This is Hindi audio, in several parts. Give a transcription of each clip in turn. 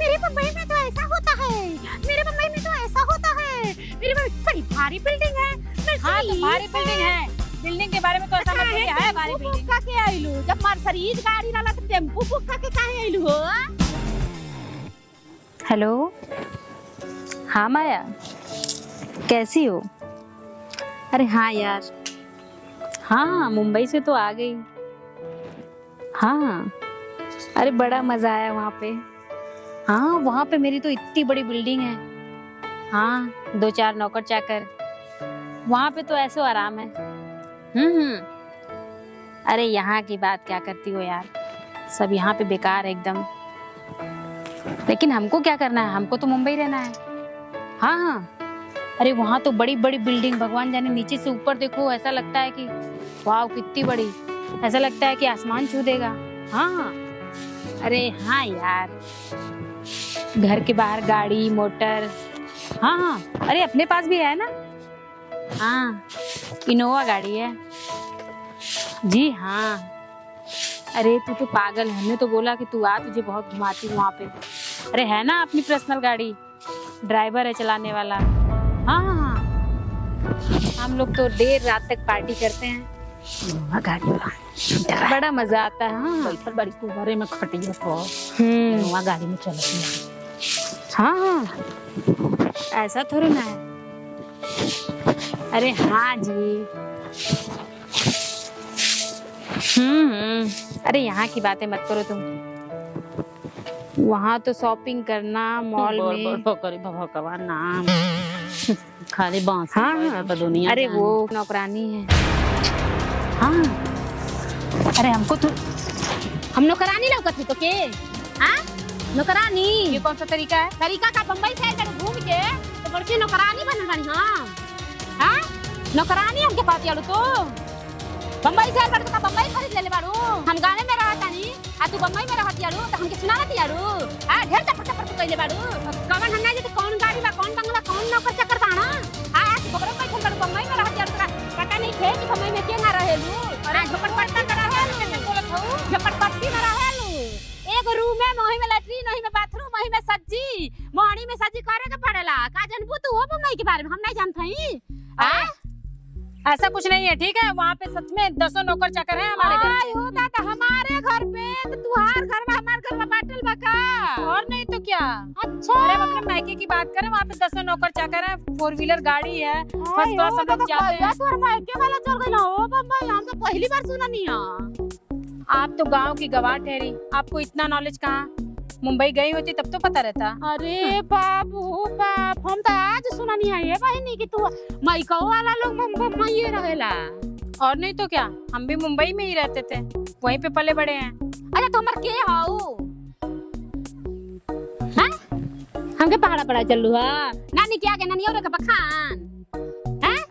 मेरे मुंबई में तो ऐसा होता है, मेरे मुंबई में तो ऐसा होता है, मेरी बड़ी भारी बिल्डिंग है। हाँ तो भारी बिल्डिंग है, बिल्डिंग के बारे में तो ऐसा मतलब है भारी बिल्डिंग का के आइलू, जब मर्सिडीज गाड़ी वाला तो टेम्पो बुक का के काहे आइलू हो? हेलो, हाँ माया, कैसी हो? अरे हाँ यार, हाँ मुंबई से तो आ गई। हाँ अरे बड़ा मजा आया वहाँ पे। हाँ वहाँ पे मेरी तो इतनी बड़ी बिल्डिंग है। हाँ 2-4 नौकर चाकर, वहाँ पे तो ऐसो आराम है। अरे यहाँ की बात क्या करती हो यार, सब यहाँ पे बेकार है एकदम। लेकिन हमको क्या करना है, हमको तो मुंबई रहना है। हाँ अरे वहाँ तो बड़ी बड़ी बिल्डिंग, भगवान जाने नीचे से ऊपर देखो ऐसा लगता है कि वाह कितनी बड़ी, ऐसा लगता है कि आसमान छू देगा। हाँ अरे हाँ यार, घर के बाहर गाड़ी मोटर। हाँ अरे अपने पास भी है ना। हाँ इनोवा गाड़ी है जी। हाँ अरे तू तो पागल है, हमने तो बोला कि तू आ, तुझे बहुत घुमाती हूँ वहाँ पे। अरे है ना अपनी पर्सनल गाड़ी, ड्राइवर है चलाने वाला। हाँ हम लोग तो देर रात तक पार्टी करते हैं। गाड़ी वाला बड़ा मजा आता है। हाँ बड़ी कुंवरे में खटिया को वहाँ गाड़ी में चलती है। हाँ ऐसा थोड़ी ना है। अरे हाँ जी। अरे यहाँ की बातें मत करो तुम, वहाँ तो शॉपिंग करना मॉल में। भगवान नाम खाली बांस। हाँ दुनिया। अरे वो नौकरानी है। हाँ अरे हमको तो हम नौकरानी लौकत तो के? हाँ नौकरानी, ये कौन सा तरीका है? तरीका का बम्बई शहर में घूम के तो बड़की नौकरानी बनल बानी। हाँ नौकरानी हमके पाती आलू तो बम्बई शहर में तो बम्बई खरीद ले बाड़ू। हम गाने में रहता नहीं आ तू बम्बई में रहती आलू तो हमके सुना रहती आलू। हां ढेर चपर चपर तू कइले बाड़ू। कवन हम नहीं जे कौन गाड़ी बा, कौन बंगला, कौन नौकर चाकर बाणा। हां तू बकरो बैठल बाड़ू बम्बई में रहती आलू, पता नहीं थे कि बम्बई में के ना रहेलू। अरे झपटपट्टी में रहेलू, कैसे बोलत हूं? झपटपट्टी में रहेलू। एक रूम में मोही में लैट्रिन, मोही में बाथरूम, मोही में सज्जी, मोहनी में सज्जी करे के पड़ेला। का जानबू तू हो बम्बई के बारे में? हम नहीं जानत हई। हां ऐसा कुछ नहीं है, ठीक है? वहाँ पे सच में 10 नौकर चाकर हैं हमारे घर। हो दादा हमारे घर पे तो तुहार घर में हमारे घर में बाटल बका। और नहीं तो क्या। अच्छा अरे हम अपने मायके की बात करें, वहाँ पे 10 नौकर चाकर हैं, 4 व्हीलर गाड़ी है, फर्स्ट क्लास हम लोग जाते हैं। तोर मायके वाला चल गइल हो बम्बई, हम तो पहली बार सुना नहीं है। आप तो गांव की गवार ठहरी, आपको इतना नॉलेज कहाँ? मुंबई गई होती तब तो पता रहता। अरे बाबू बाप, हम तो आज सुना नहीं है ये बहनी कि तू मायका वाला लोग मुंबई रहेला। और नहीं तो क्या, हम भी मुंबई में ही रहते थे, वहीं पे पले बड़े हैं। अच्छा तो हमर के हाउ? हां हमके पहाड़ा पड़ा चलू हा नानी के आगे नानी और का बखान।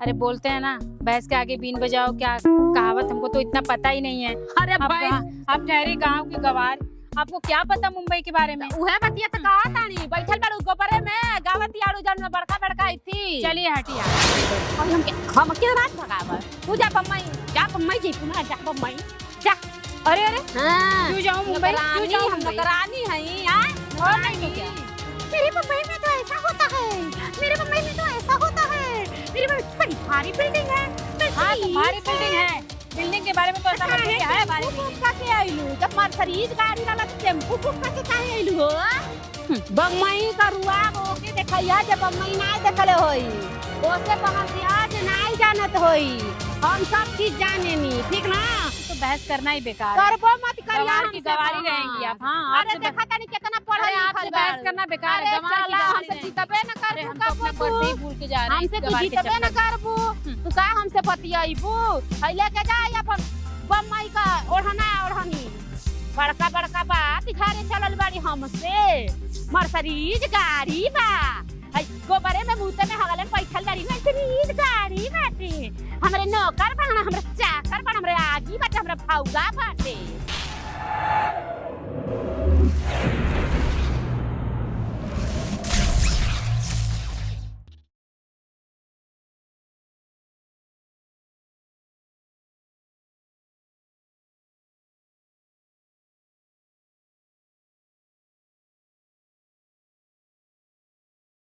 अरे बोलते हैं ना, भैंस के आगे बीन बजाओ, क्या कहावत, हमको तो इतना पता ही नहीं है। अरे भाई आप ठहरी गांव की गवार, आपको क्या पता मुंबई के बारे में? उहे बतिया त कहा तानी बैठल बाड़ू गोबरे में गावती आड़ू जन में बड़का बड़का थी। चलिए हटिया। और हम के रात भगाव तू जा बम्बई जी तू ना जा बम्बई जा। अरे अरे हां क्यों जाऊं मुंबई? क्यों जाऊं? हम नौकरानी हई। हां और नहीं तो क्या। मेरे मुंबई में तो ऐसा होता है, मेरे मुंबई में तो ऐसा होता है, मेरी बड़ी भारी बिल्डिंग है। हाँ तो भारी बिल्डिंग है, बिल्डिंग के बारे में तो ऐसा मतलब क्या है भारी बिल्डिंग? का के आइलू, जब मर्सिडीज गाड़ी वाला तो टेम्पो बुक का के काहे आइलू हो? बम्बई का रुआ ओके देखैया, जब बम्बई ना देखले होई ओसे पहसिया जे नहीं जानत होई। हम सब चीज जाने नी, ठीक ना? तो बहस करना ही बेकार है। करबो मत करिया, गवार की गवारी रहेंगी आप। हाँ अरे देखा तनी कितना पढ़ल अरे लिखल आपसे बा। बहस करना बेकार है, गवार की गवारी हमसे जीतबे न कर, हम तो अपना पर्ची ही भूल के जा रहे हैं हमसे इस तू गवार के जीतबे न चक्कर में। करबू। तू का हमसे बतियाईबू? हइले के जा अपन बम्बई का ओढ़नी बड़का बड़का बात दिखारे चलल बाड़ी हमसे। मर्सिडीज गाड़ी बा, हई गोबरे में मुंह में हगले बैठल बाड़ी, मर्सिडीज गाड़ी बाटे। हमरे नौकर बना, हमरे चाकर बना, हमरे आगी बाटे, हमरे भौगा बाटे।